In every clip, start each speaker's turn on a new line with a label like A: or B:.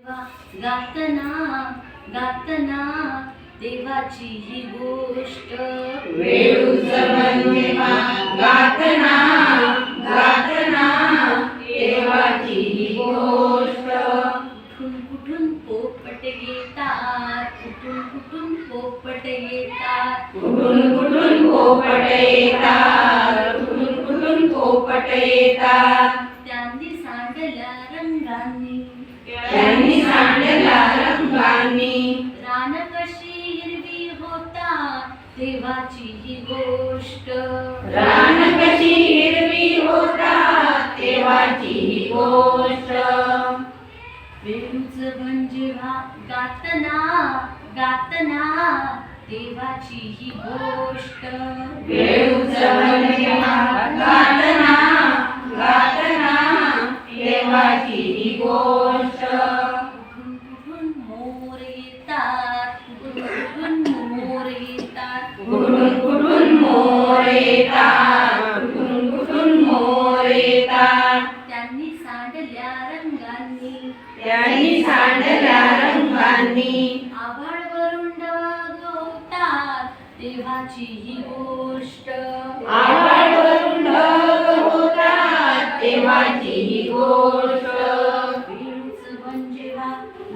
A: गातना गातना देवाची ही गोष्ट
B: वेळूचा गातना गातना देवाची ही गोष्ट
A: कुठून कुठून पोपट येतात कुठून कुठून पोपट येतात
B: कुठून कुठून पोपट येतात कुठून कुठून पोपट येतात
A: त्यांनी सांडल्या रंगांनी
B: त्यांनी सांडल्या रंगांनी
A: रान कशी हिरवी होतात देवाची ही गोष्ट
B: रान कशी हिरवी होतात देवाची ही गोष्ट
A: वेळूच म्हणजे गातना गातना देवाची ही गोष्ट
B: वेळूचा गातना गातना देवाची ही गोष्ट
A: कुठून कुठून मोर येतात कुठून मोर येतात
B: कुठून कुठून मोर येतात कुठून कुठून मोर येतात
A: त्यांनी सांडल्या रंगांनी
B: त्यांनी सांडल्या रंगांनी
A: आभाळवरून ढगावतात देवाची ही गोष्ट
B: आभाळवरून ढग होतात देवाची ही गोष्ट
A: वेळूच म्हणजे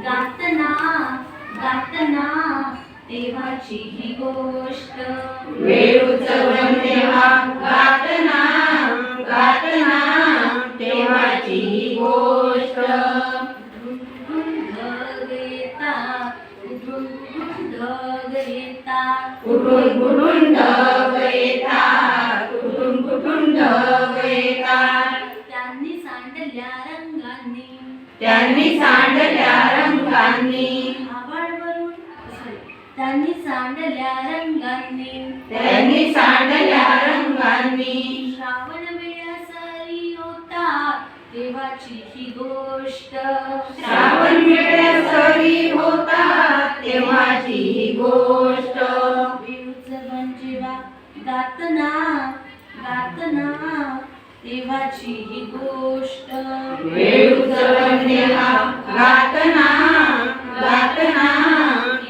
A: गातना गातना देवाची ही गोष्ट
B: वेळूचं देवा गातना गातना देवाची ही गोष्ट
A: कुठून ढग येतात कुठून कुठून ढग येतात
B: कुठून कुठून ढग येतात कुठून कुठून ढग येतात
A: त्यांनी सांडल्या रंगांनी
B: त्यांनी सांडल्या रंगांनी
A: आभाळवरून त्यांनी सांडल्या रंगांनी
B: त्यांनी सांडल्या रंगांनी
A: श्रावण वेळासारी होतात देवाची ही गोष्ट
B: श्रावण वेळासारी होतात देवाची ही गोष्ट
A: वेळूच म्हणजे गातना गातना देवाची ही गोष्ट
B: वेळूचं देवा गातना गातना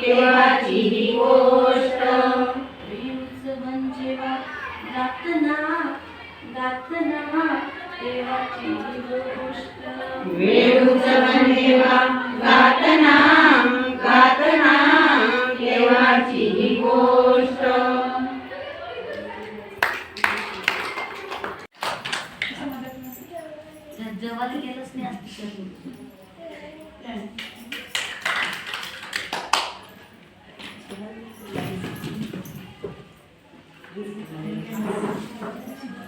B: देवाची ही गोष्ट
A: वेळूच म्हणजे गातना गातना देवाची ही गोष्ट
B: वेळूचं देवा गातना गातना देवाची ही गोष्ट
A: जवाला केलंच नाही असतं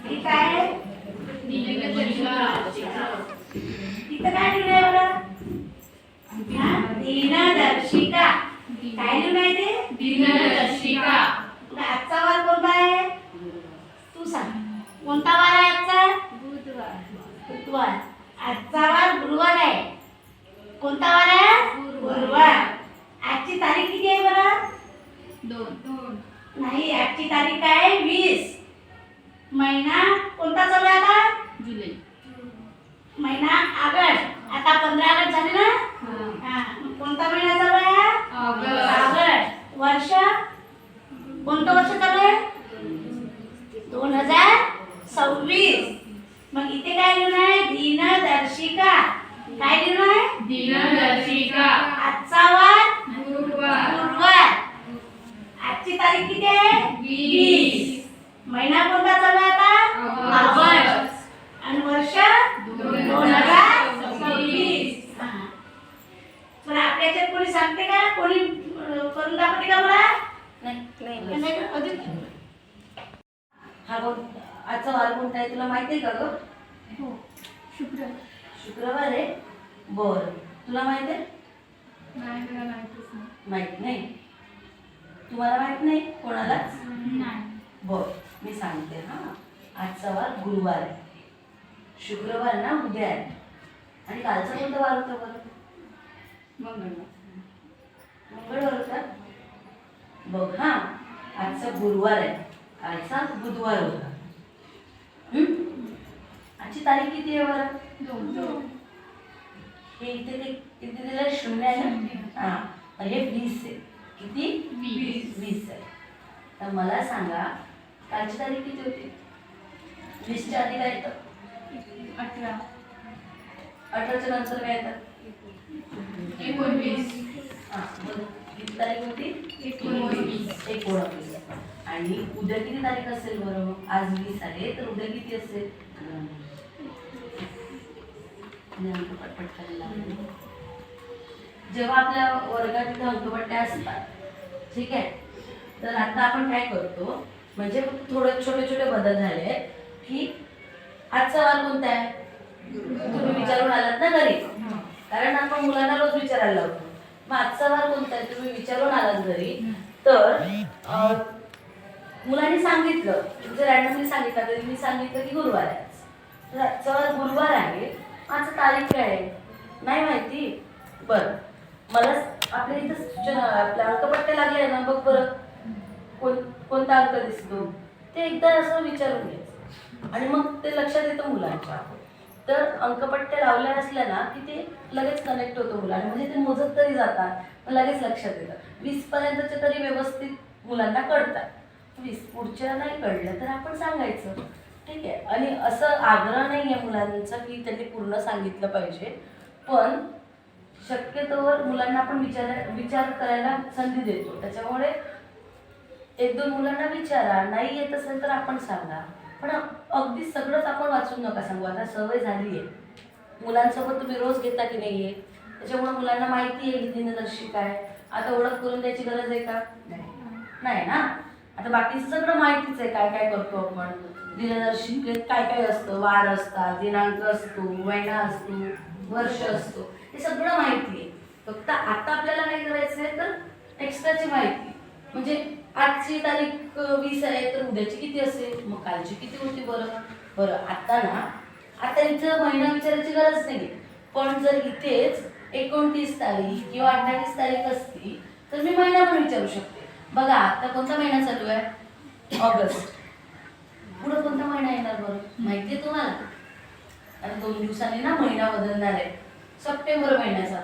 C: ठीक आहे तिथं काय लिहिलंय बरं दिनदर्शिका काय लिहिलंय ते
B: दिनदर्शिका
C: आजचा वार कोणता आहे तू सांग कोणता वार आहे आजचा बुधवार आजचा वार गुरुवार आहे कोणता वार आहे गुरुवार आजची तारीख किती आहे बरं
A: 2
C: नाही आजची तारीख आहे 20 महिना कोणता चालू आहे आता
A: जुलै
C: महिना ऑगस्ट आता 15 ऑगस्ट झाले ना हा मग कोणता महिना चालू आहे ऑगस्ट वर्ष कोणतं वर्ष चालू आहे 2026 मग इथे काय लिहून आहे दिनदर्शिका काय लिहून आहे
B: दिनदर्शिका
C: आजचा वार
B: गुरुवार
C: गुरुवार आजची तारीख किती आहे 20 महिना कोणता चालू आहे आता ऑगस्ट आणि वर्ष 2026 पण आपल्याच्यात कोणी सांगते का कोणी करून दाखवते का मला नाही का? अजून
D: हा आजचा वार कोणता आहे तुला माहिती आहे का ग?
A: हो
D: शुक्रवार आहे. बर तुला माहित आहे?
A: नाही मला माहितीच नाही
D: माहित नाही. तुम्हाला माहित नाही कोणालाच?
A: नाही
D: बर मी सांगते हा. आजचा वार गुरुवार आहे. शुक्रवार ना उद्या आहे. आणि कालचा कोणता वार होता बरं? मंगळवार होता. बघ हा आजचा गुरुवार आहे. कालचा बुधवार होता. आजची तारीख किती आहे बरं?
A: 2
D: हे इथे ते किती दिलं? 0 आहे ना? हा, हे 20 आहे. किती? 20 आहे. तर मला सांगा कालची तारीख किती होती? 20च्या आधी काय येतं?
A: 18.
D: 18च्या नंतर काय येतं?
B: 19.
D: हा, मग किती तारीख होती? 19. आणि उद्या किती तारीख असेल बरं? आज 20 आहे तर उद्या किती असेल? पटपट करायला लागेल. जेव्हा आपल्या वर्गात इथे अंकपट्ट्या असतात, ठीक आहे, तर आता आपण काय करतो, म्हणजे थोडे छोटे छोटे बदल झाले आहेत की आजचा वार कोणता आहे? तुम्ही विचारून आलात ना घरी, कारण आपण मुलांना रोज विचारायला लावतो. मग आजचा वार कोणता आहे तुम्ही विचारून आलात घरी, तर मुलांनी सांगितलं, जर रॅन्डमली सांगितलं तरी मी सांगितलं की गुरुवार आहे आज. तर आजचा वार गुरुवार आहे, आजची तारीख काय आहे नाही माहिती. बरं, मला आपल्या इथं सूचना आपल्या अंकपट्ट्या लागल्या ना, बघ बरं कोणता अंक दिसतो ते एकदा असं विचारून घ्यायचं आणि मग ते लक्षात येतं मुलांच्या. तर अंकपट्ट्या लावल्या असल्या ना की ते लगेच कनेक्ट होतं मुलांना, म्हणजे ते मोजत तरी जातात, मग लगेच लक्षात येतं. 20 पर्यंतचे तरी व्यवस्थित मुलांना कळतात. 20 पुढच्या नाही कळलं तर आपण सांगायचं, ठीक आहे. आणि असं आग्रह नाही आहे मुलांचा की त्यांनी पूर्ण सांगितलं पाहिजे, पण शक्यतोवर मुलांना आपण विचार करायला संधी देतो. त्याच्यामुळे 1-2 मुलांना विचारा, नाही येत असेल तर आपण सांगा, पण अगदी सगळंच आपण वाचून नका सांगू. आता सवय झाली आहे, मुलांसोबत तुम्ही रोज घेता की नाही आहे, त्याच्यामुळे मुलांना माहिती आहे ही दिनदर्शिका आहे. आता ओळख करून द्यायची गरज आहे का? नाही ना. आता बाकीचं सगळं माहितीच आहे, काय काय करतो आपण. दिनदर्शिकेत काय काय असतं, वार असतात, दिनांक असतो, महिना असतो, वर्ष असतो, हे सगळं माहिती आहे. फक्त आता आपल्याला काय करायचं आहे तर एक्स्ट्राची माहिती, म्हणजे आजची तारीख 20 आहे तर उद्याची किती असेल, मग कालची किती होती बरं. आता ना, आता इथं महिना विचारायची गरज नाही, पण जर इथेच 29 तारीख किंवा 28 तारीख असती तर मी महिना पण विचारू शकते. बघा आता कोणता महिना चालू आहे? ऑगस्ट. पुढं कोणता महिना येणार बरं माहिती आहे तुम्हाला? आणि 2 दिवसांनी ना महिना बदलणार आहे, सप्टेंबर महिन्याचा,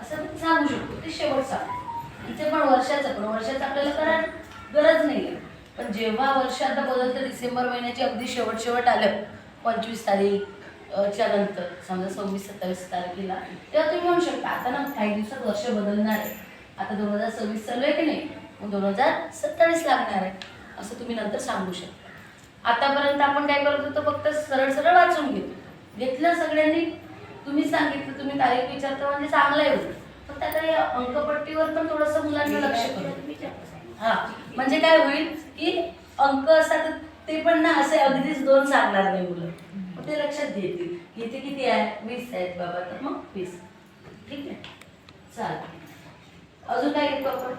D: असं सांगू शकतो. ते शेवटचा इथे पण वर्षाचं आपल्याला करायला गरज नाही आहे. पण जेव्हा वर्ष आता बदलतं, डिसेंबर महिन्याची अगदी शेवट आलं 25 तारीखच्या नंतर, समजा 26-27 तारखेला, तेव्हा तुम्ही म्हणू शकता आता ना काही दिवसात वर्ष बदलणार आहे, आता 2026 चालू आहे की नाही, मग 2027 लागणार आहे, असं तुम्ही नंतर सांगू शकता. आतापर्यंत आपण काय करत होतो, फक्त सरळ वाचून घेतलं सगळ्यांनी. तुम्ही सांगितलं, तुम्ही तारीख विचारता म्हणजे चांगलं आहे होतं, फक्त आता या अंकपट्टीवर पण थोडंसं मुलांना लक्ष करू. हां, म्हणजे काय होईल की अंक असतात ते पण ना असे अगदीच 2 सांगणार नाही मुलं, मग ते लक्षात घेतील की इथे किती आहे, 20 आहेत बाबा, तर मग 20. ठीक आहे, चालेल. अजून काय घेतो आपण?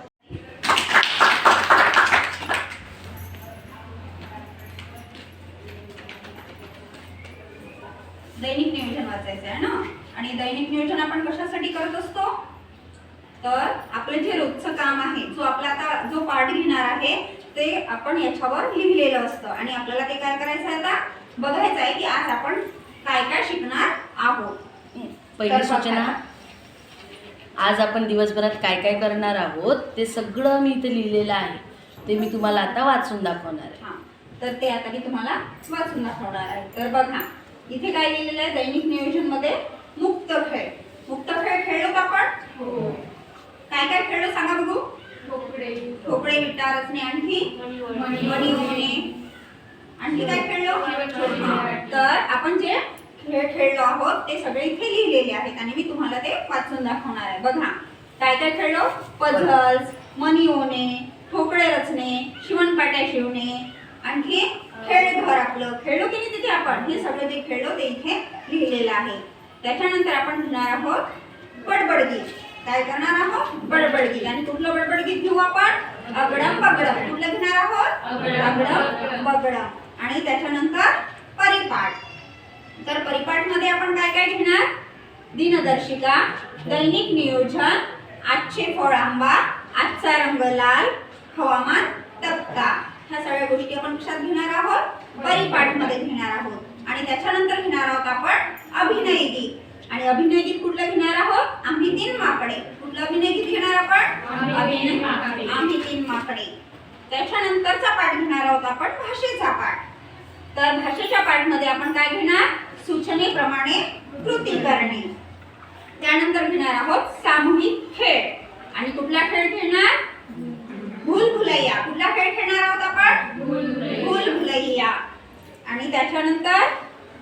B: दैनिक नियोजन वाचायचं आहे ना. आणि दैनिक नियोजन आपण कशासाठी करत असतो, तर आपलं जे रोजचं काम आहे, जो आपला आता जो पाठ घेणार आहे ते आपण याच्यावर लिहिलेलं असतं. आणि आपल्याला ते काय करायचं आहे, आता बघायचं आहे की आज आपण काय काय शिकणार आहोत.
D: पहिली सूचना, आज आपण दिवसभरात काय काय करणार आहोत ते सगळं मी इथे लिहिलेलं आहे, ते मी तुम्हाला आता वाचून दाखवणार आहे.
B: हां, तर ते आता मी तुम्हाला वाचून दाखवणार आहे. तर बघा इथे काय लिहिलेलं आहे, दैनिक नियोजन मध्ये मुक्त खेळ खेळलो का आपण?
A: हो.
B: काय काय खेळलो सांगा बघू. ठोकळे, विटा रचणे, आणखी मणी ओढणे, आणखी काय खेळलो. तर आपण जे खेळ खेळलो आहोत ते सगळे इथे लिहिलेले आहेत आणि मी तुम्हाला ते वाचून दाखवणार आहे. बघा काय काय खेळलो. पझल्स, मणी ओढणे, ठोकळे रचणे, शिवणपाट्या शिवणे, आणखी खेळघर आपलं खेळलो की नाही तिथे आपण, हे सगळं जे खेळलो ते इथे लिहिलेलं आहे. त्याच्यानंतर आपण घेणार आहोत बडबडगीत. काय करणार आहोत, बडबडगीत. आणि कुठलं बडबडगीत घेऊ आपण, अगडम बगडम. कुठलं घेणार आहोत, अगडम बगडम. आणि त्याच्यानंतर परिपाठ. तर परिपाठ मध्ये आपण काय काय घेणार, दिनदर्शिका, दैनिक नियोजन, आजचे फळ आंबा, आजचा रंग लाल, हवामान तक्ता, ह्या सगळ्या गोष्टी आपण कशात घेणार आहोत, परिपाठ मध्ये घेणार आहोत. आणि त्याच्यानंतर घेणार आहोत आपण अभिनय गीत. आणि अभिनय गीत कुठलं घेणार आहोत? आम्ही तीन माकडे. कुठलं अभिनय गीत घेणार आपण? आम्ही तीन माकडे. त्याच्यानंतरचा पाठ घेणार आहोत आपण भाषेचा पाठ. तर भाषेच्या पाठमध्ये आपण काय घेणार? सूचनेप्रमाणे कृती करणे. त्यानंतर घेणार आहोत सामूहिक खेळ. आणि कुठला खेळ खेळणार? भूलभुलैया. कुठला खेळ खेळणार आहोत आपण? भूलभुलैया. आणि त्याच्यानंतर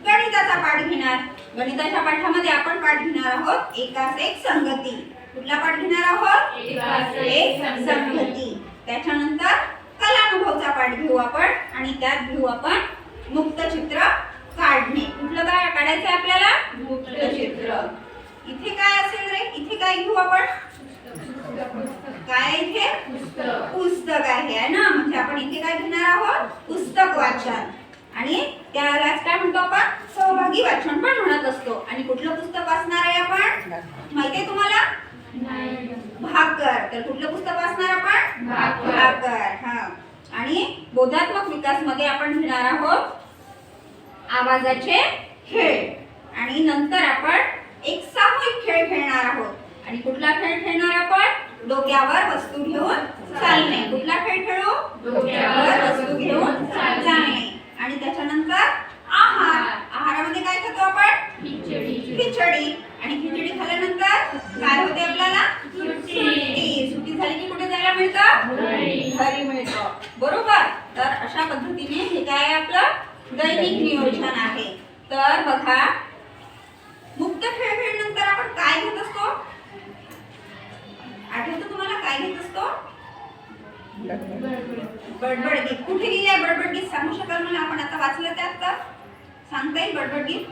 B: गणिताचा पाठ घेणार. गणिताच्या पाठामध्ये आपण पाठ घेणार आहोत एकास एक संगती. कुठला पाठ घेणार आहोत?
A: एकास
B: एक संगती. त्याच्यानंतर कलानुभवचा पाठ घेऊ आपण आणि त्यात घेऊ आपण मुक्त चित्र काढणे. कुठलं काय काढायचं आपल्याला? मुक्त चित्र. इथे काय असेल रे? इथे काय घेऊ आपण? काय इथे? पुस्तक आहे ना. म्हणजे आपण इथे काय घेणार आहोत? पुस्तक वाचन. आणि त्यालाच काय म्हणतो आपण? सहभागी वाचन पण म्हणत असतो. आणि कुठलं पुस्तक वाचणार आहे आपण? माहितीये तुम्हाला? भाकर. तर कुठलं पुस्तक वाचणार आपण? भाकर. हा. आणि बोधात्मक विकास मध्ये आपण घेणार आहोत आवाजाचे खेळ. आणि नंतर आपण एक सामूहिक खेळ खेळणार आहोत. आणि कुठला खेळ खेळणार आपण? डोक्यावर वस्तू घेऊन चालणे. कुठला खेळ खेळू? डोक्यावर वस्तू घेऊन चालणे. आणि त्याच्यानंतर आहार. आहारामध्ये काय खातो आपण? खिचडी. आणि खिचडी खाल्ल्यानंतर काय होते आपल्याला? सुट्टी. सुट्टी झाली की कुठे जायला मिळतं? घरी मिळतं. बरोबर. तर अशा पद्धतीने हे काय आपलं दैनिक नियोजन आहे. तर बघा, मुक्त खेळ खेळल्यानंतर आपण काय घेत असतो? आठवतं तुम्हाला काय घेत असतो? बडबड गीत. कुठे लिहिले बडबड गीत? सांगू शकाल मला? आपण आता वाचलं त्यात का? सांगता येईल बडबड गीत?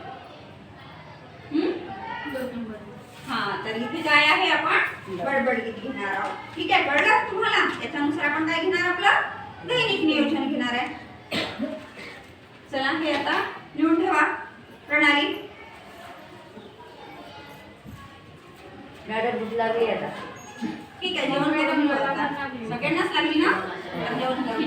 B: हा. तर इथे काय आहे? आपण बडबड गीत घेणार आहोत. ठीक आहे, कळलं तुम्हाला? याच्यानुसार आपण काय घेणार? आपलं दैनिक नियोजन घेणार आहे. चला हे आता लिहून ठेवा. प्रणाली.
D: मॅडम भूक लागली आता.
B: ठीक आहे, जेवण करून घेऊ आता. सगळ्यांनाच लागली ना? तर जेवण करून.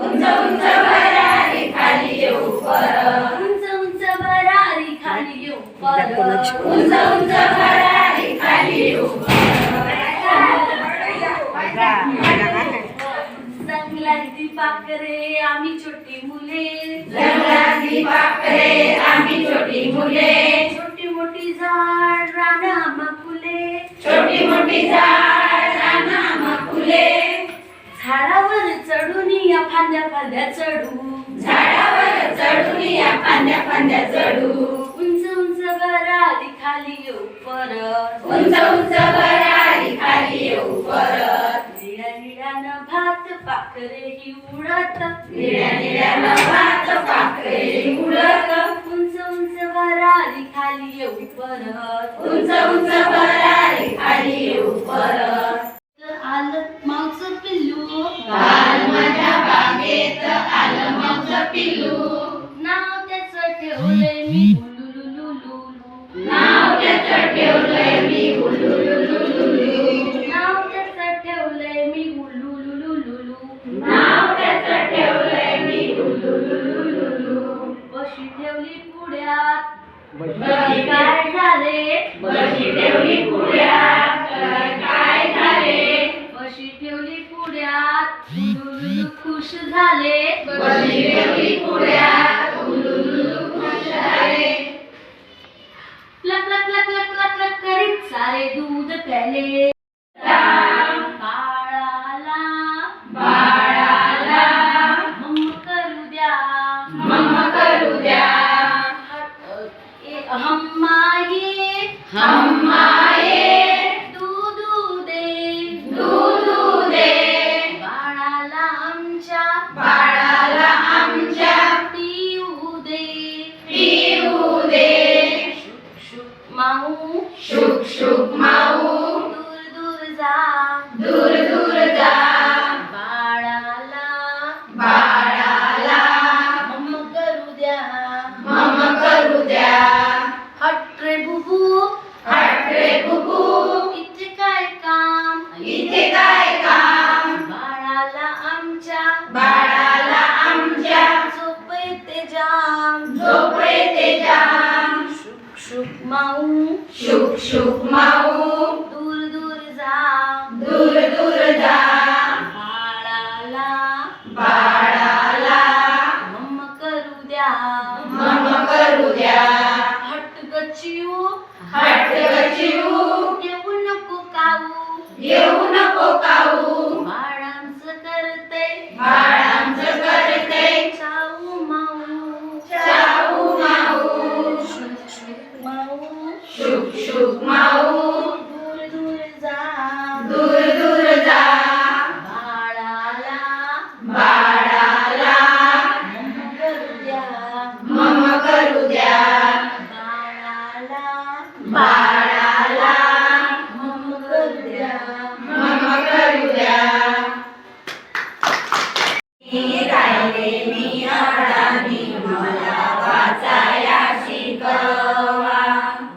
A: उंच उंच भरारी खाली येऊ परत. उंच उंच भरारी खाली येऊ परत. उंच उंच भरारी खाली येऊ जंगलातली पाखरे आम्ही छोटी मुले. जंगलातली पाखरे आम्ही छोटी मुले. छोटी मोठी झाड रानामा फुले. छोटी मोठी झाड रानामा फुले. झाडावर चढून या फांद्या फांद्या चढू. झाडावर चढून या फांद्या फांद्या चढू. उंच उंच भरारी खाली येऊ परत. उंच उंच भरारी खाली येऊ परत. निळ्या निळ्यानं भात पाखरेही उडत. निळ्या निळ्यानं भात पाखरेही उडत. उंच उंच भरारी खाली येऊ परत. उंच उंच भरारी खाली येऊ परत. आलं मावचं पिल्लू. काल माझ्या बागेत आलं मावचं पिल्लू. नाव त्याचं ठेवलंय मी उलुलुलुलु. नाव त्याचं ठेवलंय मी उलुलुलुलु. नाव त्याचं ठेवलंय मी उलुलुलुलु. नाव त्याचं ठेवलंय मी उलुलुलुलु. बशी ठेवली पुढ्यात. काय झाले? बशी ठेवली पुढ्यात. काय झाले? बशी ठेवली पुढ्यात. उलुलुलु खुश झाले. बशी ठेवली पुढ्यात. उलुलुलु खुश झाले. लक लक लक लक लक लक करीत सारे दूध प्याले. बाळाला बाळाला मम्म करू द्या. मम्म करू द्या. हम्माये हम्माये दूधू दे. दूधू दे. बाळाला आमच्या. बाळाला आमच्या. पिऊ दे. पिऊ दे. शुक शुक माऊ. शुक शुक माऊ. दूर दूर जा. दूर दूर जा. बाळाला बाळाला मम्म करू द्या. मम्म करू द्या. हट रे बुबू. हट रे बुबू. इथे काय काम? इथे काय काम? बाळाला आमच्या. बाळाला आमच्या. झोप येते जाम. झोप येते जाम. शुक शुक माऊ
B: शुक शुक माऊ
A: दूर दूर जा
B: दूर दूर जा
A: बाळाला
B: बाळाला
A: मम करू द्या
B: मम करू द्या
A: हट गचिऊ
B: हट गचिऊ
A: येऊ नको काऊ
B: येऊ नको काऊ
A: बाळांचं करते
B: बाळांचं करते
A: चाऊ माऊ
B: चाऊ माऊ
A: माऊ
B: शुक शुक माऊ
A: दूर दूर जा
B: दूर दूर जा
A: बाळाला
B: बाळाला
A: मम करू द्या
B: मम करू द्या
A: बाळाला
B: बाळाला
A: मम करू द्या
B: मम करू द्या मी राहिले मी अडाणी मला वाचाया शिकवा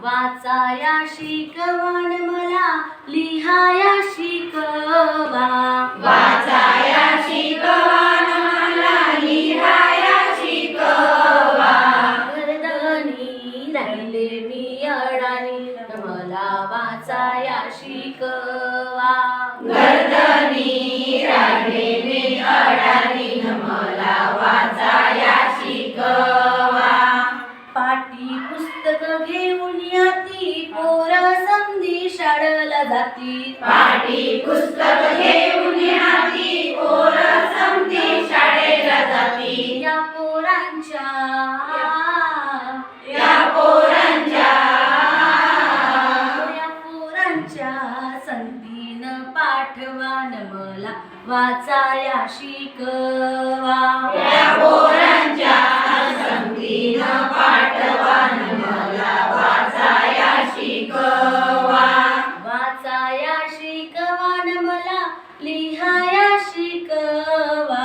A: वाचाया शिकवण मला लिहाया शिकवा
B: वाचाया शिकवान मला लिहाया शिकवा
A: गर्दनी राहिले मी अडाणी मला वाचाया शिकवा
B: गर्दनी राहिले मी अडाणी मला वाचाया शिकवा
A: पाटी पुस्तक घेऊन याती पोर समधी शाळेला जाती
B: पाटी पुस्तक घेऊन हाती पोर समधी शाळेला जाती
A: या पोरांच्या
B: या पोरांच्या
A: या पोरांच्या संगतीन पाठवान मला वाचाया शिकवा
B: या पोरांच्या संगतीन पाठवान मला वाचाया शिकवा
A: वाचाया शिकवान मला लिहाया शिकवा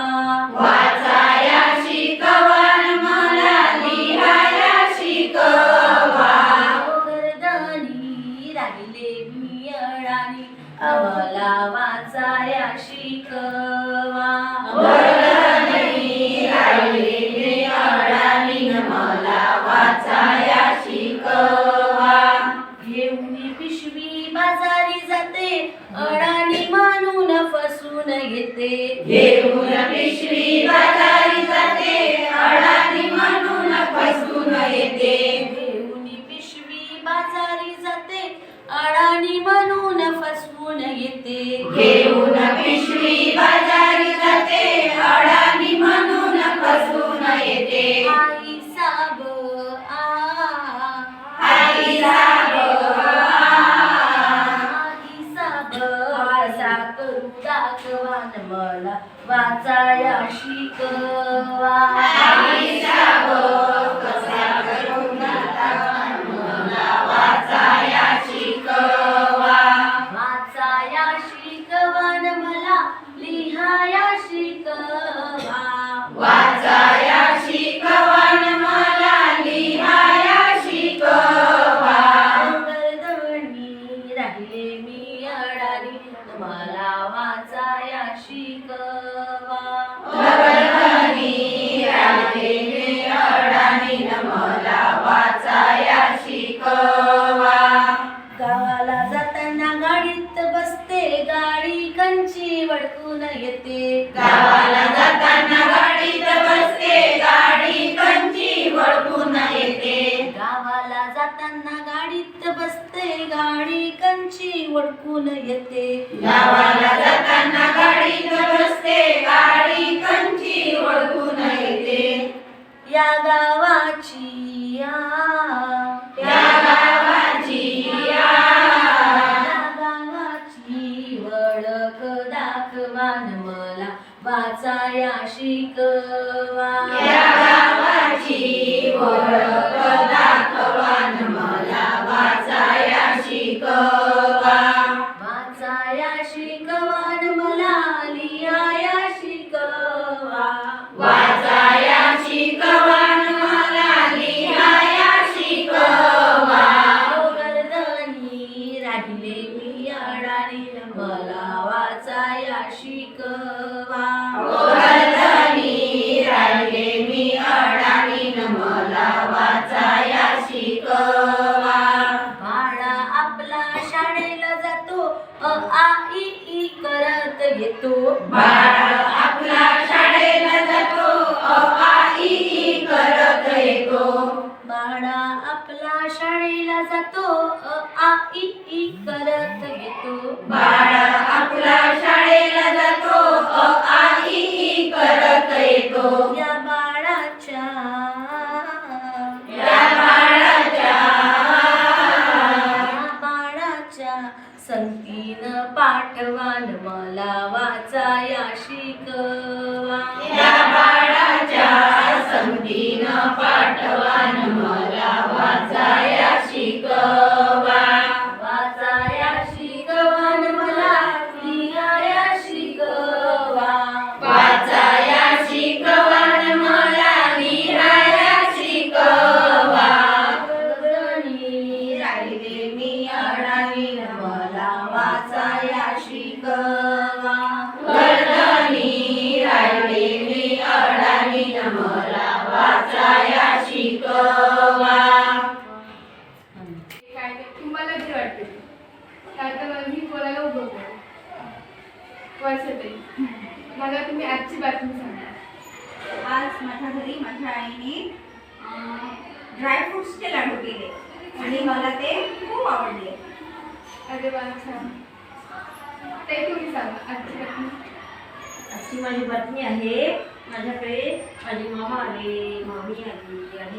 B: वाचाया शिकवान मला लिहाया शिकवा
A: गर्दनी राहिले मी अडाणी आम्हाला वाचाया शिकवा
B: वर्गणी राहिलेली अडाणी मला वाचाया शिकवा
A: घेऊन पिशवी बाजारी जाते अडाणी मानून फसून येते
B: घेऊन पिशवी बाजारी जाते अडाणी म्हणून फसून येते
A: घेऊन पिशवी बाजारी जाते अडाणी म्हणून फसवून येते
B: घेऊन पिशवी बाजारी जाते अडाणी म्हणून फसून येते
A: आई साब
B: आई साब
A: आई साब असा करू दाखवान मला वाचाया शिकवा
B: आई साब कसा करून दाखवान मला वाचाया शिकवा
A: वाचाया शिकवान मला लिहाया शिकवा
B: वाचाया शिकवान मला लिहाया शिकवा
A: गर्दनी राहिले मी अडाणी मला वाचाया शिकवा
B: वर्गणी राहिलेली अडाणी मला वाचाया शिकवा
A: गावाला जाताना गाडीत बसते गाडी कंची वडकून येते
B: गावाला जाताना गाडीत बसते गाडी कंची वळखून येते
A: गावाला जाताना गाडीत बसते गाडी कंची वडकून येते
B: गावाला जाताना गाडीत बसते गाडी कंची वळखून येते
A: या गावाची
B: या गावाची
A: या गावाची वळख दाखवान मला वाचाया शिकवा
B: या गावाची ओळख दाखवान मला वाचाया शिकवा
A: वाचाया शिकवान मला लिहाया शिकवा
B: वाचाया शिकवान मला लिहाया
D: येतो
B: बाळ आपला शाळेला जातो अ आ इ ई करत येतो.
D: बाळा आपला शाळेला जातो अ आ इ ई करत येतो.
B: बाळ आपला शाळेला जातो अ आ इ ई करत येतो.
D: या बाळाच्या
B: या बाळाच्या
D: या बाळाच्या संगतीनं पाठवान मला वाचाया शिकवा.
B: या बाळाच्या संगतीनं पाठवान मला वाचाया शिकवा.
D: वाचाया शिकवान मला लिहाया शिकवा.
B: वाचाया शिकवान मला लिहाया शिकवा.
D: गगनी
B: राहिले मी अडाणी
D: मला वाचाया शिकवा.
B: वर्धनी राहिले मी अडाणी मला वाचाया शिकवा.
E: काय ते तुम्हाला जे वाटते काय तर मला मी बोलायला उभं करेन. वर्षाताई मला तुम्ही आजची बातमी सांगा.
B: आज माझ्या घरी माझ्या आईने ड्रायफ्रुट्सचे लाडू केले आणि मला ते खूप आवडले.
E: अरे वा छान. ते तुम्ही सांगा आजची बातमी.
C: अशी माझी बातमी आहे. माझ्याकडे माझी मामा आले, मामी आली आणि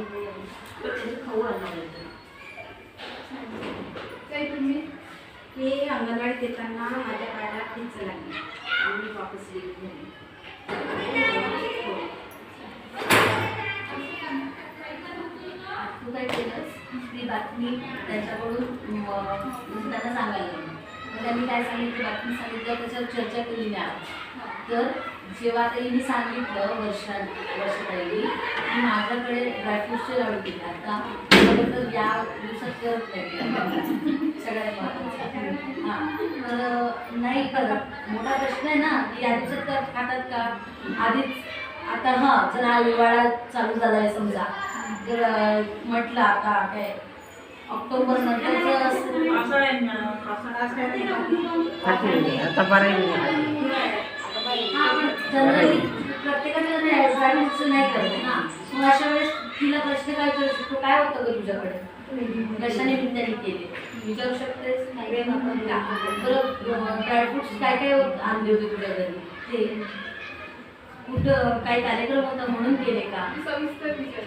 C: त्यांनी खाऊ आणला.
E: ते तुम्ही
B: हे अंगणवाडीत येताना माझ्या पायाला ठेच लागली आणि मी वापस गेली घरी.
D: तू काय केलंस ती बातमी त्यांच्याकडून त्यांना सांगायला लागली. मग त्यांनी काय सांगितलं, बातमी सांगितलं, त्याच्यावर चर्चा केली नाही. तर जेव्हा त्यांनी सांगितलं वर्षाताईंनी की माझ्याकडे ड्रायफ्रूटचे लाडू केले, आता खरं तर या दिवसात करत नाही सगळ्यात महत्त्वाचं. हां, तर नाही करत. मोठा प्रश्न आहे ना की या दिवसात खातात का आधीच. आता हां, जर हा हिवाळा चालू झाला आहे समजा, जर म्हटलं आता काय ऑक्टोबर नंतरचं जनरली प्रत्येकाच्या ड्रायफ्रुट्स नाही करत ना. मग अशा वेळेस तिला प्रश्न काय करू शकतो, काय होतं ग तुझ्याकडे, कशाने मी त्यांनी केले विचारू शकतेस. बरं ड्रायफ्रुट्स काय काय आणले होते तुझ्या घरी, ते कुठं काही कार्यक्रम होता म्हणून केले का.
E: सविस्तर विचार.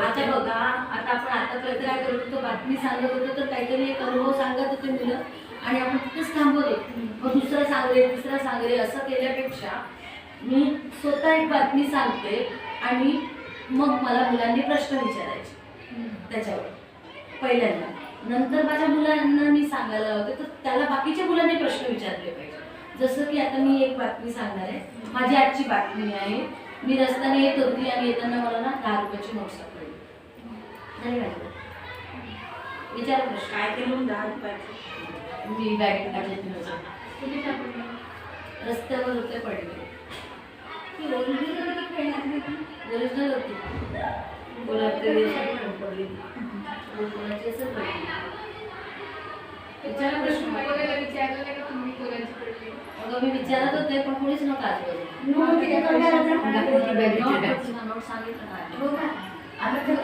D: आता बघा, आता आपण आतापर्यंत काय करत होतो, बातमी सांगत होतो तर काहीतरी एक अनुभव सांगत होते मुलं आणि आपण तिथेच थांबवतो. मग दुसरं सांगले तिसरं सांगले असं केल्यापेक्षा मी स्वतः एक बातमी सांगते आणि मग मला मुलांनी प्रश्न विचारायचे त्याच्यावर पहिल्यांदा. नंतर माझ्या मुलांना मी सांगायला लावते तर त्याला बाकीच्या मुलांनी प्रश्न विचारले पाहिजे. जसं की आता मी एक बातमी सांगणार आहे. माझी आजची बातमी आहे. मी रस्त्याने येत होती आणि येताना मला ना 10 रुपयाची नोट सापडली. नाही वाटलं विचार प्रश्न
C: काय केलं 10 रुपयाचं?
D: मी बॅग काढली
E: तुम्ही सापडलं.
D: रस्त्यावर होते पडले.
B: ती ओरिजिनल होती खेळण्यातली ती.
D: ओरिजिनल होती. कोणाची असं पडली. विचारा प्रश्न.
E: कोणाला विचारलं नाही का तुम्ही कोणाची पडली.
D: अगं मी विचारत होते पण कोणीच नव्हतं आजूबाजूला. नोट सांगितलं ना.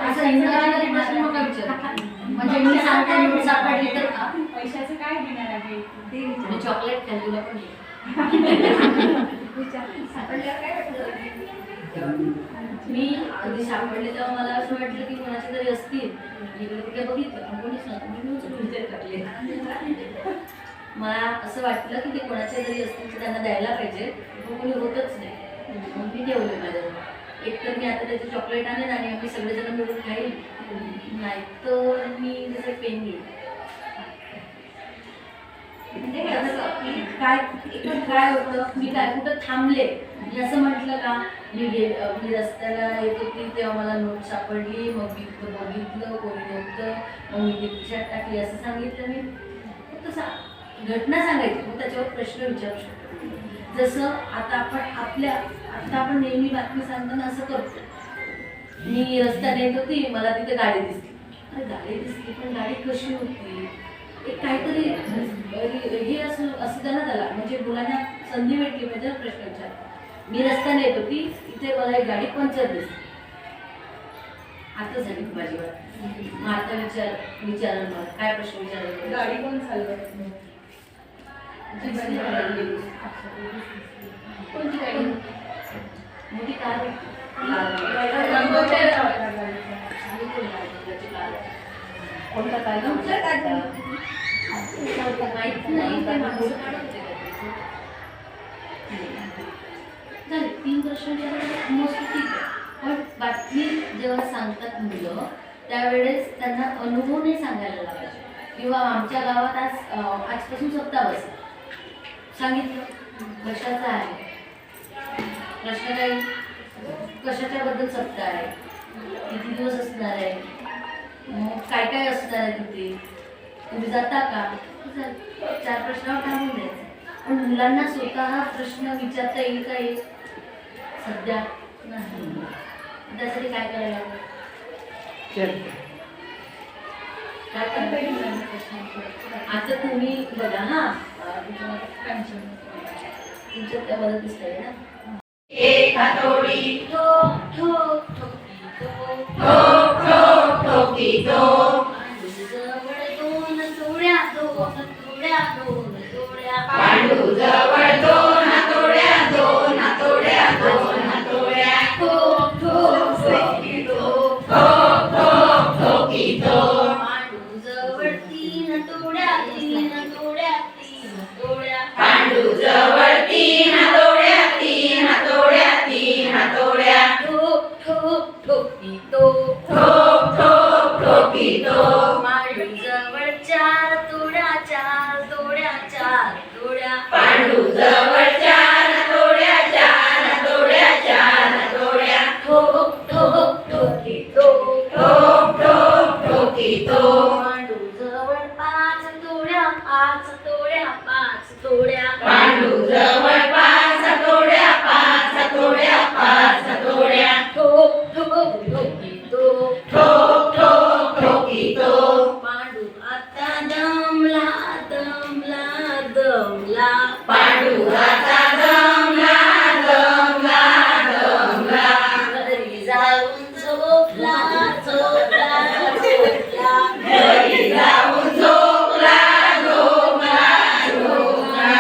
D: असं इंग्रजी प्रश्न नका विचारू. म्हणजे मी सांगते नोट सापडली तर का
C: पैशाचं काय घेणार आहे?
D: मी चॉकलेट खाल्ली तुला पण ये.
B: सापडल्यावर काय वाटलं?
D: मी कधी सापडले तेव्हा मला असं वाटलं की कोणाचे तरी असतील. इकडे तिकडे बघितलं पण कोणीच नव्हतं. मी उचलून टाकले. मला असं वाटलं की ते कोणाचे तरी असतील तर त्यांना द्यायला पाहिजे, पण कोणी होतच नाही. मग मी ठेवले माझ्याजवळ. एक तर मी आता त्याचे चॉकलेट आणेन आणि आम्ही सगळेजण मिळून खाईल, नाही तर मी जसं पेन घेईन.
B: म्हणजे कसं?
D: काय काय होतं, मी काय कुठं थांबले मी असं म्हटलं का मी रस्त्याला येत होती तेव्हा मला नोट सापडली, मग मी तिथं बघितलं कोणी नव्हतं, मग मी ती खिशात टाकली असं सांगितलं. मी फक्त घटना सांगायची, मग त्याच्यावर प्रश्न विचारू शकतो. जसं आता आपण नेहमी बातमी सांगताना असं करतो. मी रस्त्याने येत होती, मला तिथे गाडी दिसली. अरे गाडी दिसली पण गाडी कशी होती, एक काहीतरी हे असं ना त्याला, म्हणजे मुलांना संधी भेटली पाहिजे ना प्रश्न विचार. मी रस्त्याने येत होती, इथे मला एक गाडी पंक्चर दिसली. आता झाली माझीवर. मग आता विचारलं मला काय प्रश्न विचारला.
E: गाडी कोण चालवत? कोणती गाडी?
D: मोठी कार कोणता कार माहित नाही, ते माणसं काढत होते का झाले 3 प्रश्न मोस्टली ठीक आहे. पण बातमी जेव्हा सांगतात मुलं त्यावेळेस त्यांना अनुभव नाही सांगायला लागायचे. किंवा आमच्या गावात आजपासून सप्ताह बसला, सांगितलं कशाचा आहे प्रश्न, काही कशाच्या बद्दल सप्ताह आहे, किती दिवस असणार आहे, मग काय काय असणार आहे तिथे, तुम्ही जाता का, 4 प्रश्नावर थांबून द्यायचं. पण मुलांना स्वतः प्रश्न विचारता येईल का येईल सध्या नाही. त्यासाठी काय करायला काय करायला आता तुम्ही बघा हा तुमच्या त्या मदतीस आहे ना.
B: एक हातोडी
D: ठोक ठोक ठोकी ठोक
B: ठोक ठोक ठोकी ठोक.
D: जवळ 2 जोड्या 2 जोड्या 2 जोड्या
B: पांडू जवळ 2 हातोड्या 2 हातोड्या 2 हातोड्या.
D: ठोक ठोक ठोकी ठोक
B: ठोक ठोक ठोकी ठोक.
D: पांडू जवळ 3 जोड्या 3 जोड्या 3 जोड्या.
B: पांडू जवळ 3 हातोड्या 3 हातोड्या 3 हातोड्या.
D: ठोक ठोक ठोकी ठोक
B: ठोक ठोक ठोकी ठोक.
D: पांडू जवळ 4 जोड्या 4 जोड्या 4 जोड्या.
B: पांडू जवळ 4 हातोड्या 4 हातोड्या 4 हातोड्या.
D: ठोक ठोक ठोकी ठोक
B: ठोक ठोक ठोकी ठोक.
D: पांडू जवळ 5 जोड्या 5 जोड्या 5 जोड्या.
B: पांडू जवळ 5 हातोड्या 5 हातोड्या 5 हातोड्या.
D: ठोक ठोक ठोकी ठोक
B: ठोक ठोक ठोकी ठोक.
D: पांडू आता दमला दमला दमला.
B: पांडू आता दमला दमला दमला.
D: घरी जाऊन झोपला झोपला झोपला.
B: घरी जाऊन झोपला झोपला झोपला.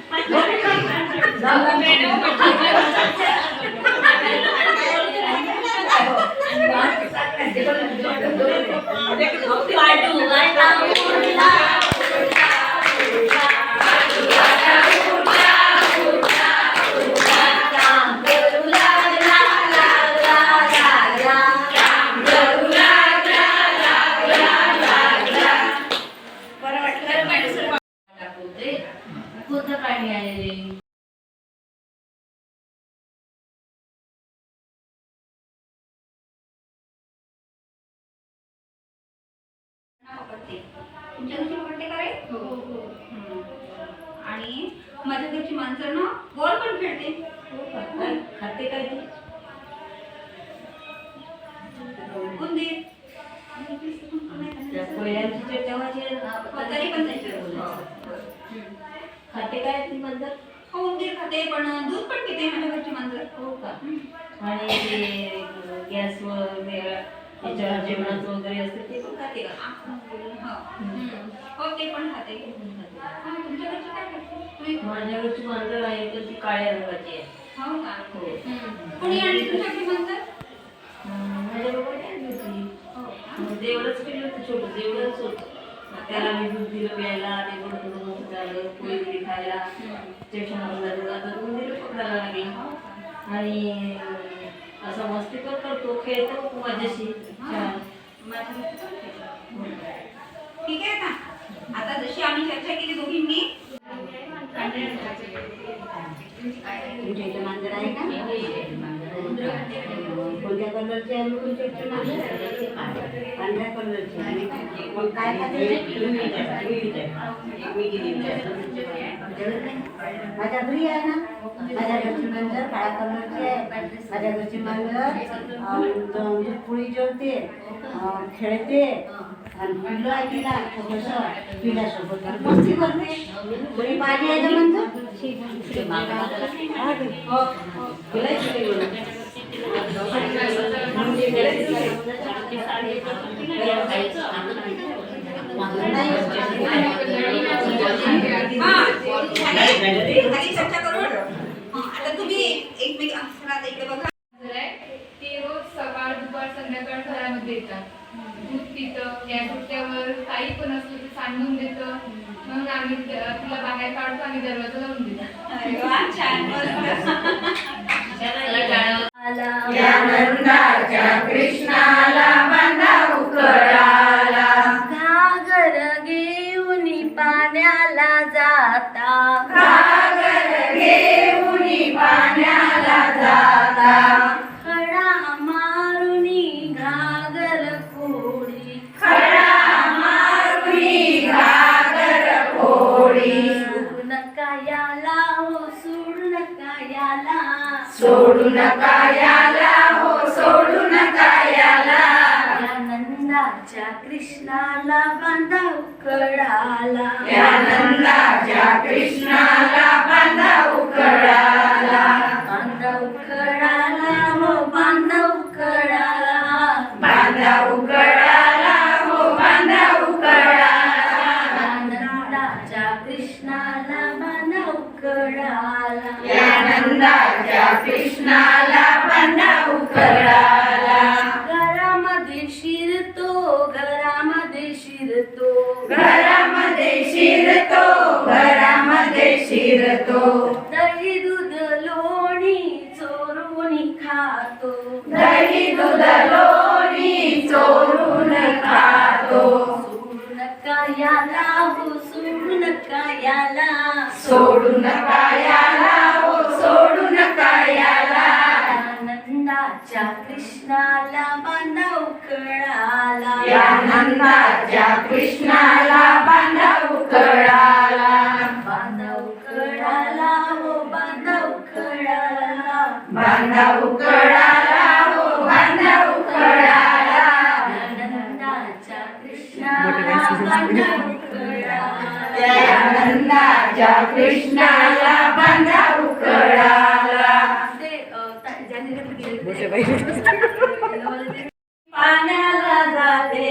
D: पांडू आता उडला काम करू लागला लागला लागला.
B: काम करू लागला लागला लागला.
D: दाखवते कोणता प्राणी आहे.
B: तुमच्या घरची पकडते का रे? आणि माझ्या घरची माणसं ना बॉल पण खेळते.
D: खाते काय ते
B: उंदीर
D: त्या कोयड्यांची चर्चा
B: तरी पण त्याच्यावर बोलायचं.
D: खाते काय ती मंजर.
B: हो उंदीर खाते पण दूध पण पिते माझ्या घरची मांजर.
D: हो का. आणि ते गॅसवर त्याच्यावर जेवणाचं वगैरे असते ते पण खाते का.
B: हो ते पण खाते. हा, तुमच्या घरची काय खाते? तुम्ही
D: माझ्याकडची मांजर आहे तर ती काळ्या रंगाची आहे.
B: हो का?
D: हो.
B: कोणी आणली तुमच्याकडे मांजर?
D: माझ्या बाबाने आणली होती.
B: हो का?
D: मग तेवढंच केलं होतं, छोटं तेवढंच होतं. मग त्याला मी दूध दिलं प्यायला, ते पण थोडं मोठं झालं, पोळी बिळी खायला, स्टेशनवर जायला तर दूध दिलं पकडायला लागला. आणि असा मस्ती करतो, खेळतो माझ्याशी.
B: माझ्या घरची पण खाते. ठीक आहे का? आता जशी आम्ही चर्चा केली दोघींनी,
C: तुमच्या इथे मांजर आहे का? कोणत्या कलरचे आहे मग तुमच्या इथे मांजर? पांढऱ्या कलरचे. मग काय खाते? माझ्या घरी आहे ना, माझ्या घरची मांजर काळ्या कलरची आहे. माझ्या घरची मांजर दूध पोळी जेवते, खेळते आणि पिल्लं आहे तिला छोटंसं, पिल्लासोबत मस्ती करते. कोणी पाणी आहे का म्हणतो? हो,
B: खाली चर्चा करू. आता तुम्ही एकमेक आता इकडे बघा.
E: ते रोज सकाळ दुपार संध्याकाळ घरामध्ये येतात. दूध पितं, या सुट्ट्यावर काही पण असलं ते सांडून देतं. म्हणून आम्ही तिला बाहेर काढतो आणि दरवाजा लावून देतो.
B: अरे वा, छान, मस्त.
A: या नंदाच्या कृष्णाला बांधा उकळाला, घागर घेऊन पाण्याला जाता, घागर घेऊन पाण्याला जाता, खडा मारुनी घागर फोडी, खडा मारुनी घागर फोडी, सोडू नका याला हो, सोडू नका याला, सोडू नका याला हो, सोडू नका याला, या नंदाच्या कृष्णाला बांधा उकळाला, या नंदाच्या कृष्णाला बांधा उकळाला, बांधा उकळाला हो, बांधा उकळाला, बांधा उकळाला हो, बांधा उकळाला, या नंदाच्या कृष्णाला बांधा उकळाला, या नंदाच्या कृष्णाला बांधा उकळाला, घरामध्ये शिरतो, घरामध्ये शिरतो, घरामध्ये शिरतो, घरामध्ये शिरतो, दही दूध लोणी चोरून खातो, दही दूध लोणी चोरून खातो, सोडू नका याला हो, सोडू नका याला, सोडू नका याला हो, सोडू नका याला, नंदाच्या कृष्णाला बांधा उकळाला, या नंदाच्या कृष्णाला बांधा उकळाला, बांधा उकळाला हो, बांधा उकळाला, बांधा उकळाला हो, बांधा उकळाला, नंदाच्या कृष्णाला बांधा उकळाला, या नंदाच्या कृष्णाला बांधा उकळाला. पाण्याला जाते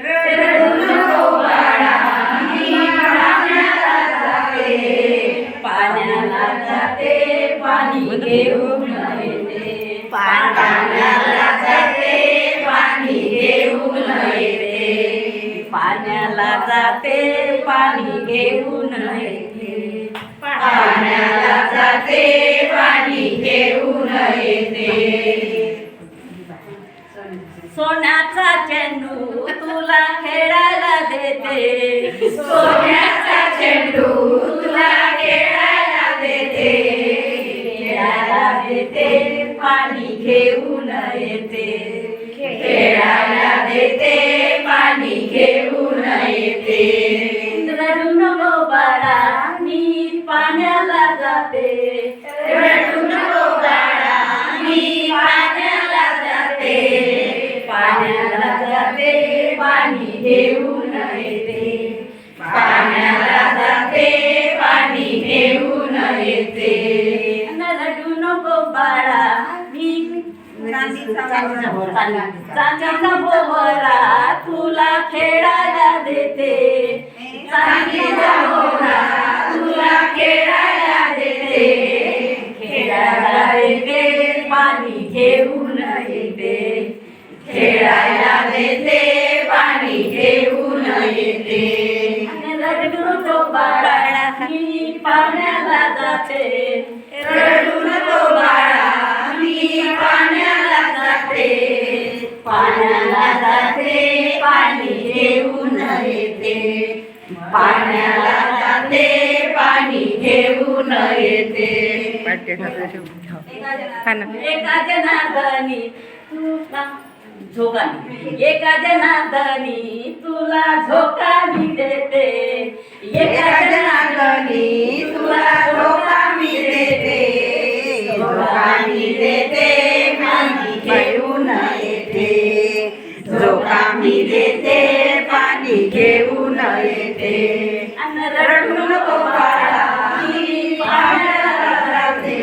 A: रडू नको बाळा, मी पाण्याला जाते, पाण्याला जाते पाणी घेऊन येते, पाण्याला जाते पाणी घेऊन येते, पाण्याला जाते पाणी घेऊन येते, पाण्याला जाते पाणी घेऊन येते, सोन्याचा चेंडू तुला खेळायला देते, सोन्याचा चेंडू तुला खेळायला देते, खेळायला देते पाणी घेऊन येते, खेळायला देते पाणी घेऊन येते, रडू नको बाळा मी पाण्याला जाते, रडू नको बाळा मी पाण्याला जाते, पाण्याला जाते पाणी घेऊन येते, पाण्याला जाते पाणी घेऊन येते, रडू नको बाळा मी चांदीचा भोवरा तुला खेळायला देते, चांदीचा भोवरा तुला खेळायला देते, खेळायला देते पाणी घेऊन येते, खेळायला देते पाणी घेऊन येते, रडू नको बाळा मी पाण्याला जाते, रडू नको बाळा मी पाण्याला जाते, पाण्याला जाते पाणी घेऊन येते, पाण्याला जाते पाणी घेऊन येते, एका जनार्दनी तुला झोकानी, एका जनार्दनी तुला झोकानी देते, एका जनार्दनी तुला
B: देते पाणी घेऊन येते, जो कामी देते पाणी घेऊन येते. अन रडू नको बाळा मी पाण्याला जाते,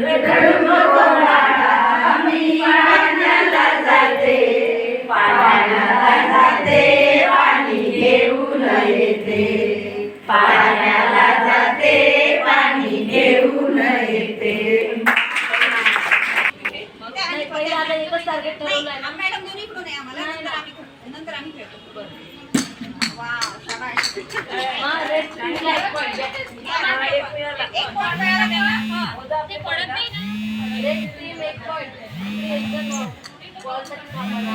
B: रडू नको बाळा मी पाण्याला जाते, पाण्याला जाते पाणी घेऊन येते, पाण्याला जाते पाणी घेऊन येते.
D: नाही, पहिले आता एकच टार्गेट ठरवलं आहे ना.
B: मॅडम दोन्ही इकडून आहे आम्हाला, नंतर आम्ही खेळतो. वाव, शाबास.
D: हा, रेड टीमला एक point द्या.
B: एक point मिळाला त्यांना.
D: रेड टीम एक point. तुम्ही एक जण बॉलसाठी थांबा.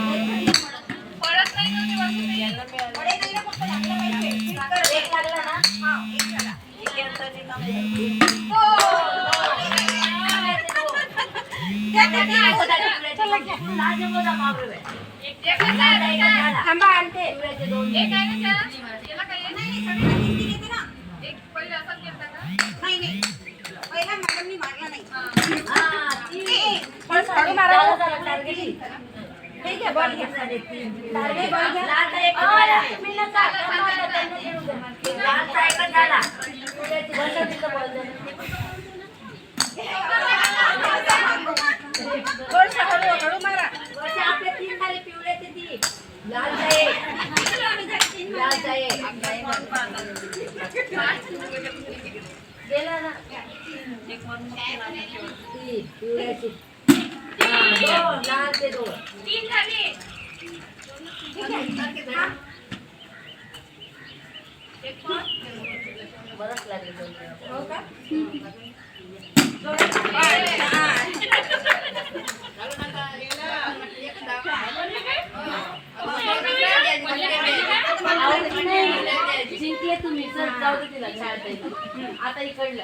D: यांना मिळालं.
B: पडे नाही ना, फक्त लागलं पाहिजे.
D: एक लागला ना.
B: हा, एक झाला. थांबा आणते. नाही नाही, पहिला मॅडमनी मारला नाही. हळू मारा. ठीक आहे, बॉल घ्या. टार्गेट बॉल घ्या. थोडंसं हळू मारा.
C: आपले 3 झाले पिवळ्याचे 3. लाल जाये. लाल जाये. गेला ना. 3 पिवळ्याचे. 2 लालचे 2.
D: बरंच लागेल.
B: हो का?
D: जिंकले तुम्ही. सर जाऊ दे तिला खेळता. आता इकडलं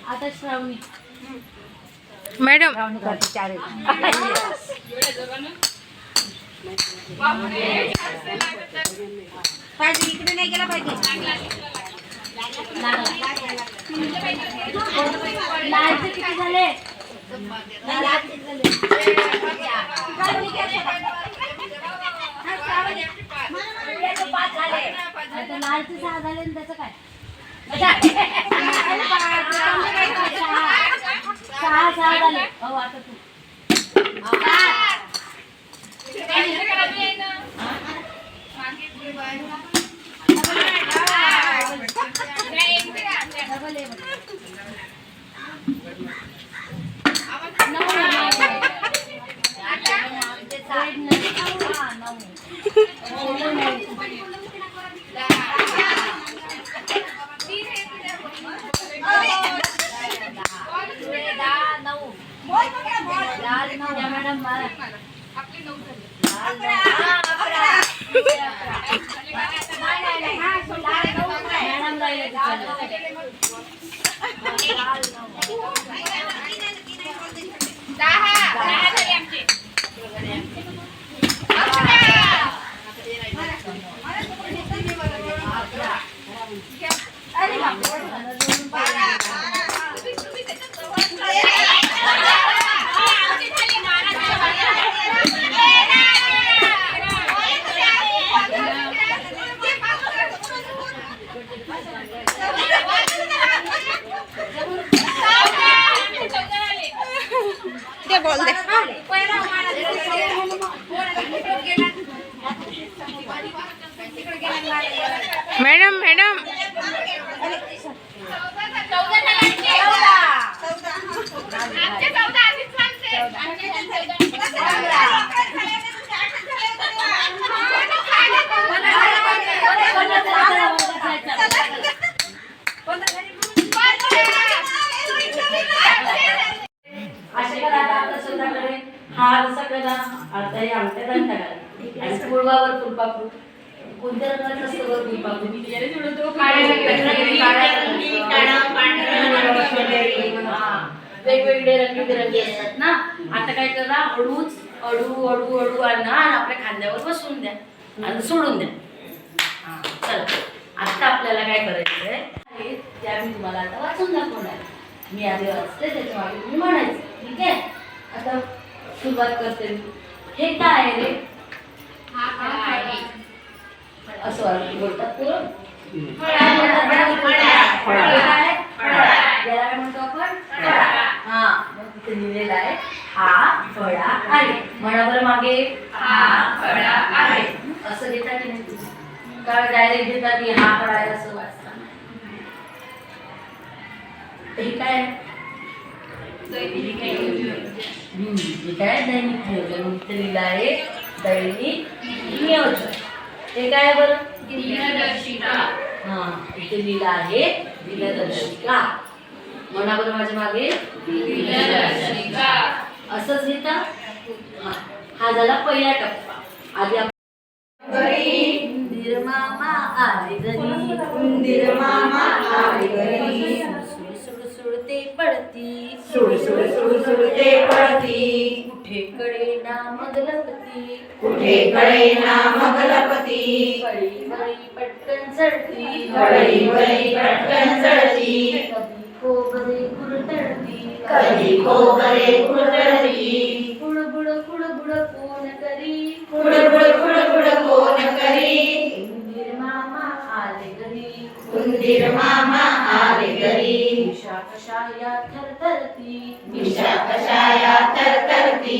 D: आता श्रावणी.
E: मॅडम
B: पाहिजे इकडे नाही गेला पाहिजे.
C: लालचे किती झाले? लालचे झाले. पिवळ्याचे 5 झाले. आता लालचे 6 झाले आणि त्याचं काय? 6 झाले. हो आता तू. डबल आहे. 9 मॅडम मारा. मॅडम राहिले.
B: ते बोल दे.
E: मॅडम मॅडम
D: असे करा. आता आपल्या स्वतःकडे हार असा करा. आता हे आमच्या दंड करा आणि पूर्वावर फुलपाखरू. कोणत्या रंगाचं असतं बरं फुलपाखरू? हा, वेगवेगळे रंगीबेरंगी असतात ना. आता काय करा, हळूच अडू अडू अडू आणा आणि आपल्या खांद्यावर बसवून द्या आणि सोडून द्या. हा, चला आता आपल्याला काय करायचं आहे त्या मी तुम्हाला आता वाचून दाखवणार. मी आधी वाचते त्याच्या मागे तुम्ही म्हणायचं. ठीक आहे, आता सुरुवात करते मी. हे काय आहे रे? असं बोलतात पुरं. याला काय म्हणतो आपण? हा, मग तिथे लिहिलेलं आहे हा फळा आहे. म्हणा बरं मागे, हा फळा आहे. असं घेता की नाही? का डायरेक्ट घेता की हा फळा आहे असं वाचता? हे काय? हे काय? दैनिक नियोजन. इथे लिहिलं आहे दैनिक नियोजन. हे काय बरं?
E: दिनदर्शिका.
D: हा, इथे लिहिलं आहे दिनदर्शिका. म्हणा बरं माझ्या मागे,
E: दिनदर्शिका.
D: असंच घेता. हा झाला पहिला टप्पा. आधी उंदीर मामा आले घरी,
B: उंदीर मामा आले घरी,
D: सुड सुड सुडते पडती,
B: सुड सुड सुड सुडते पडती,
D: कुठे कडे ना मग लपती,
B: कुठे कळे ना मग लपती,
D: कळी कळी पटकन चढती,
B: कळी कळी पटकन चढती,
D: कधी कोबरे कुरतडती,
B: कधी कोबरे कुरतडती,
D: कुडबुड कुडबुड कोण करी,
B: कुडबुड कुडबुड कोण करी,
D: उंदीर मामा आले घरी,
B: उंदीर मामा आले घरी,
D: मिशा कशा या थरथरती,
B: मिशा कशाया थरथरती,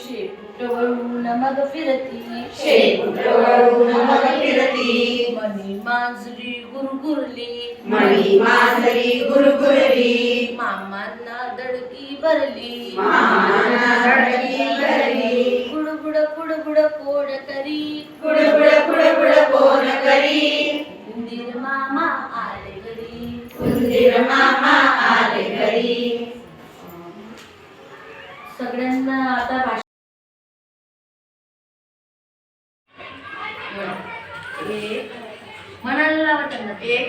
D: शेपूट वळून मग फिरती,
B: शेपूट वळून मग फिरती,
D: मनी मांजरी गुरगुरली,
B: मणी मांजरी गुरगुरली,
D: मामांना दडकी भरली,
B: मामांना दडकी भरली,
D: कुडबुड कुडबुड कोण करी,
B: कुडबुड कुडबुड कोण करी,
D: उंदीर मामा आले घरी.
B: उंदीर मामा आले घरी.
D: सगळ्यांना आता भाषा एक म्हणायला लावा त्यांना. एक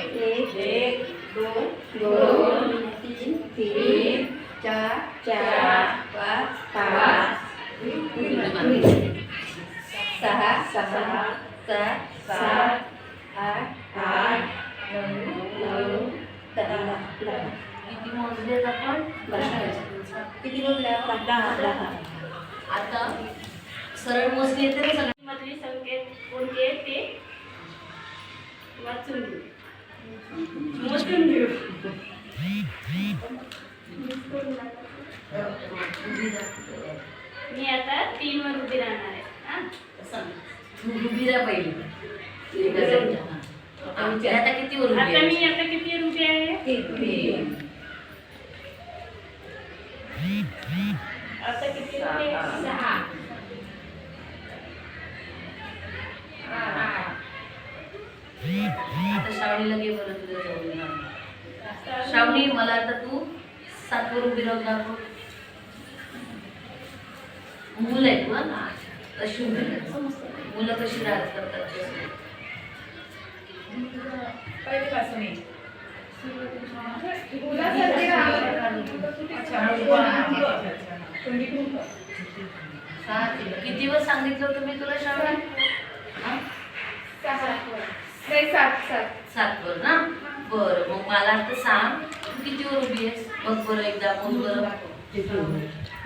B: एक दोन दोन तीन तीन चार चार पाच पाच सहा सहा सात सात आठ आठ नऊ दहा
D: किती मोजलेत आपण?
B: किती बोलल्या? दहा.
D: आता सरळ मोजली येते ना सगळं.
C: मधली संकेत कोणते ते वाचून घेऊ, मोजून घेऊ. मी आता 3 वर उभी राहणार आहे. हा?
D: तू उभी राहा पहिली. एका साईडला. हा. आता किती वर उभी
C: आता
D: आहे?
C: मी आता किती वर उभी आहे? आता किती वर आहे? 6.
D: आता श्रावणीला घे बरं तुझ्या जवळ. श्रावणी मला आता तू 7 वर उभी राहून दाखव. मुलं आहेत ना कशी उभी राहतात. मुलं कशी राहतात
E: पहिल्यापासून
D: किती वर सांगितलं होतं मी तुला श्रावणी? हा? 7 वर ना. बरं मग मला आता सांग तू किती वर उभी आहेस? बघ बरं एकदा मोज बरं.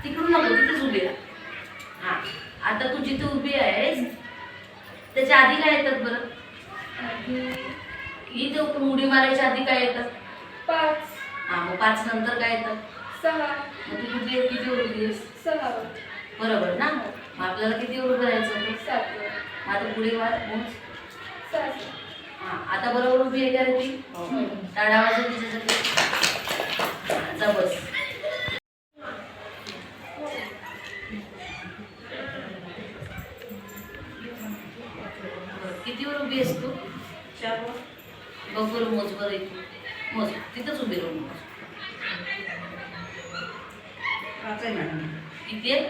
D: तिकडून नको तिथेच उभी राहा. हा आता तू जिथे उभी आहेस त्याच्या आधी काय येतात बरं? इथे उडी मारायच्या आधी काय येतात?
E: 5
D: हा मग 5 नंतर काय येतात?
E: 6
D: मग तू कुठे किती वर उभी आहेस?
E: 6
D: बरोबर ना. मग आपल्याला किती वर उभं राहायचं होतं?
E: 7
D: मग आता पुढे वाढ मोज.
E: 7
D: हा आता बरोबर उभी आहे का रे ती? टाळ्या वाजव तिच्यासाठी. जा बस. किती वर उभी आहेस तू? 4 वर. बघ बरं मोज बरं इथे. मोज तिथंच उभी राहून मोज. किती आहे?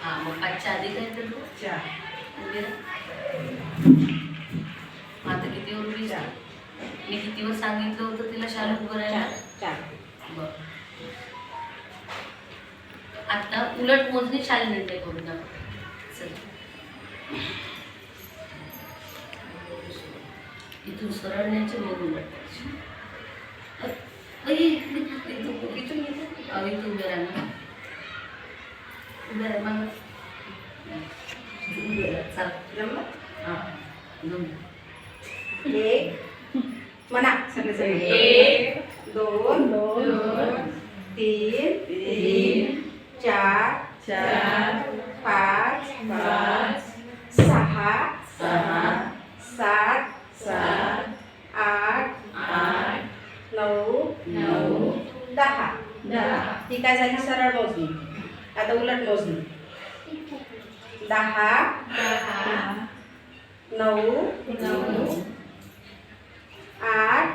D: हा मग 5च्या आधी काय येतं तू? 4. उभी राहा. आता कितीवर उभी आहे? मी कितीवर सांगितलं होतं तिला शाळेत उभं राहायला?
C: 4.
D: बरं. आता उलट मोजणी शाळेत निर्णय करून दाखव. चल इथून सरळ न्यायचे मग उलट इथून उभे राहणार उभे राहा मग उभे राहा चाल
B: जमलं?
D: हां दोन
B: 1 म्हणा सगळे सगळे 1 2 3 4 5 6 7 8 9 10 ही काय झाली सरळ मोजणी. आता उलट मोजणी 10 9 8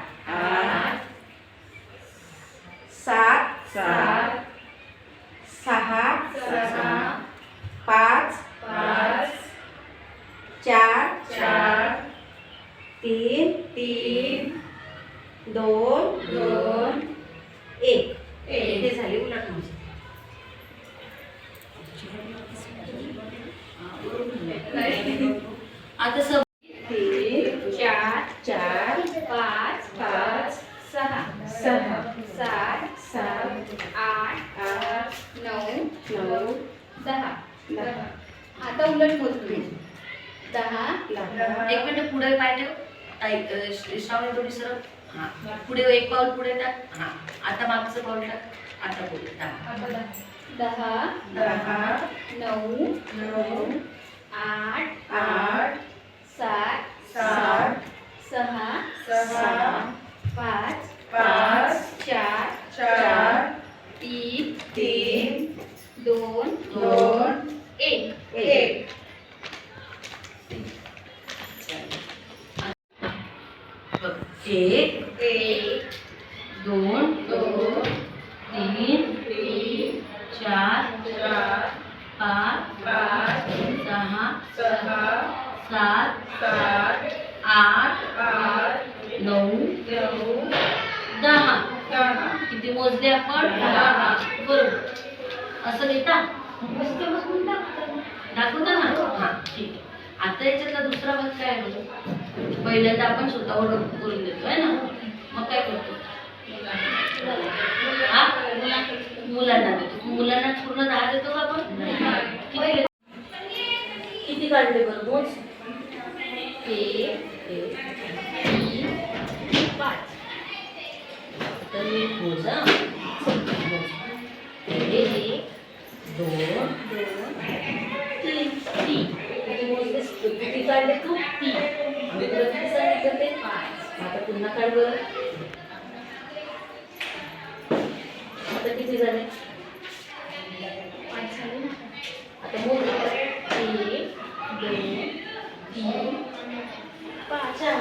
B: 7 6 5 4 3 2 1 हे झाली उलट मोजणी.
D: आता सब
B: 3 4 5 6 7 8 9 10 आता उलट मोजणी 10
D: एक मिनिट पुढे पाय ठेव श्रावणी थोडी सरळ हां पुढे एक पाऊल पुढे टाक हां आता मागचं पाऊल टाक आता पुढे टाक
B: 10 9 8 7 6 5 4 3 2 1
D: एक 2 3 4 5 6 7 8 9 10 किती मोजले आपण? 10 बरोबर. असं लिहिता दाखवता ना हां ठीक आहे. आता याच्यातला दुसरा भाग काय आहे? पहिल्यांदा आपण स्वतःवर करून देतो आहे ना मग काय करतो हा मुलांना देतो. मुलांना पूर्ण 10 देतो का आपण? किती काढले बरं मोज? 1 5 तर मी मोजा 1 2 3 किती मोजलेस? किती काढले तू? 3 मी तुला किती सांगितलं ते? 5. आता पुन्हा काढ बरं. आता किती झाले? 5 झाले ना. आता मोज 1 2 3 5 4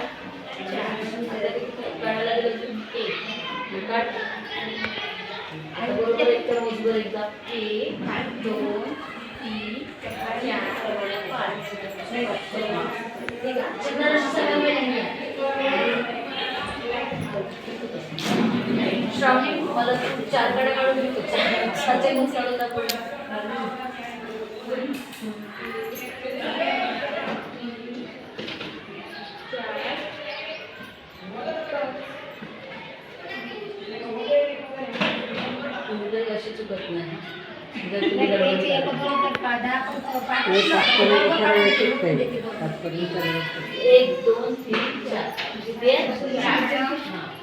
D: आता किती काढायला लागलं? 1 काढ. आता बरोबर एकदा मोज बरं एकदा 1 2 3 4 5 श्रावणी मला 4 कडे काढून देतो. 6चे मग काढून दाखव. तुम्ही अशी चुकत नाही. जर तुम्ही गडबड एक 2 3 4 किती आहे? 4.